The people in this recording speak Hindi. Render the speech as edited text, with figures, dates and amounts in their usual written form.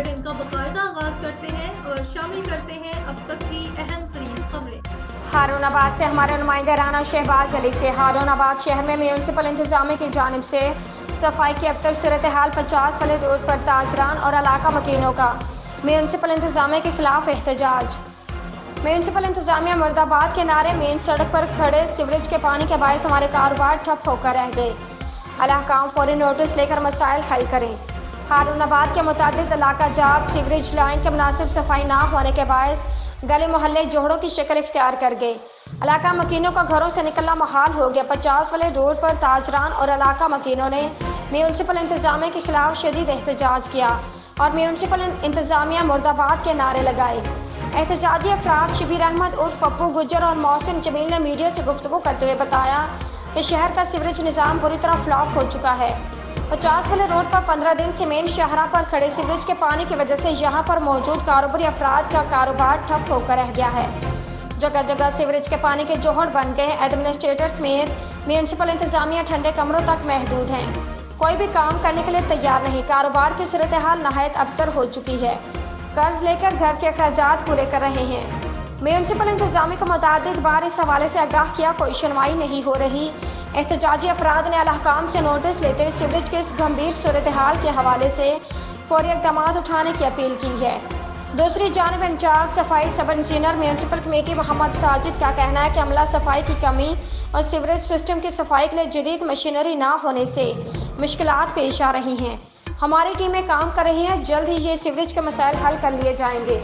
बुलेटिन का बाकायदा आगाज करते हैं और शामिल करते हैं अब तक की अहम तरीन खबरें। हारूनाबाद से हमारे नुमाइंदे राना शहबाज अली से। हारूनाबाद शहर में म्यूनसिपल इंतजामिया की जानिब से सफाई की अबतर सूरत हाल 50 वाले रोड पर ताजरान और इलाका मकीनों का म्यूनसिपल इंतजामिया के खिलाफ एहतजाज। म्यूनसिपल इंतजामिया मुर्दाबाद के नारे मेन सड़क पर खड़े सीवरेज के पानी के बायस हमारे कारोबार ठप होकर रह गए। अहकाम फौरी नोटिस लेकर मसाइल हल करें। हारूनाबाद के मुतादिद इलाका जात सीवरेज लाइन के मुनासिब सफाई ना होने के बायस गली मोहल्ले जोहड़ों की शक्ल इख्तियार कर गए। इलाका मकीनों का घरों से निकलना महाल हो गया। 50 वाले रोड पर ताजरान और इलाका मकीनों ने म्यूनसिपल इंतजामिया के खिलाफ शदीद एहतजाज किया और म्यूनसिपल इंतजामिया मुर्दाबाद के नारे लगाए। एहतजाजी अफराद शबीर अहमद उर्फ पप्पू गुज्जर और मोहसिन जमील ने मीडिया से गुफ्तगू करते हुए बताया कि शहर का सीवरेज निज़ाम पूरी तरह फ्लॉप हो चुका है। 50 वाले रोड पर 15 दिन से मेन शाहरा पर खड़े सीवरेज के पानी की वजह से यहाँ पर मौजूद कारोबारी अफराद का कारोबार ठप होकर रह गया है। जगह जगह सीवरेज के पानी के जोहड़ बन गए। एडमिनिस्ट्रेटर्स समेत म्यूनसिपल इंतजामिया ठंडे कमरों तक महदूद हैं। कोई भी काम करने के लिए तैयार नहीं। कारोबार की सूरत हाल नहायत अबतर हो चुकी है। कर्ज लेकर घर के अखराजात पूरे कर रहे हैं। म्यूनसिपल इंतजामिया को मुतादिद बार इस हवाले से आगाह किया, कोई सुनवाई नहीं हो रही। एहतजाजी अफराद ने अहकाम से नोटिस लेते हुए सीवरेज के इस गंभीर सूरत हाल के हवाले से फौरी इक़दाम उठाने की अपील की है। दूसरी जानिब इंचार्ज सफाई sub engineer municipal committee Mohammad Sajid का कहना है कि अमला सफाई की कमी और सीवरेज सिस्टम की सफाई के लिए जदीद मशीनरी ना होने से मुश्किलात पेश आ रही हैं। हमारी टीमें काम कर रही हैं, जल्द ही ये सीवरेज के मसाइल हल कर लिए जाएंगे।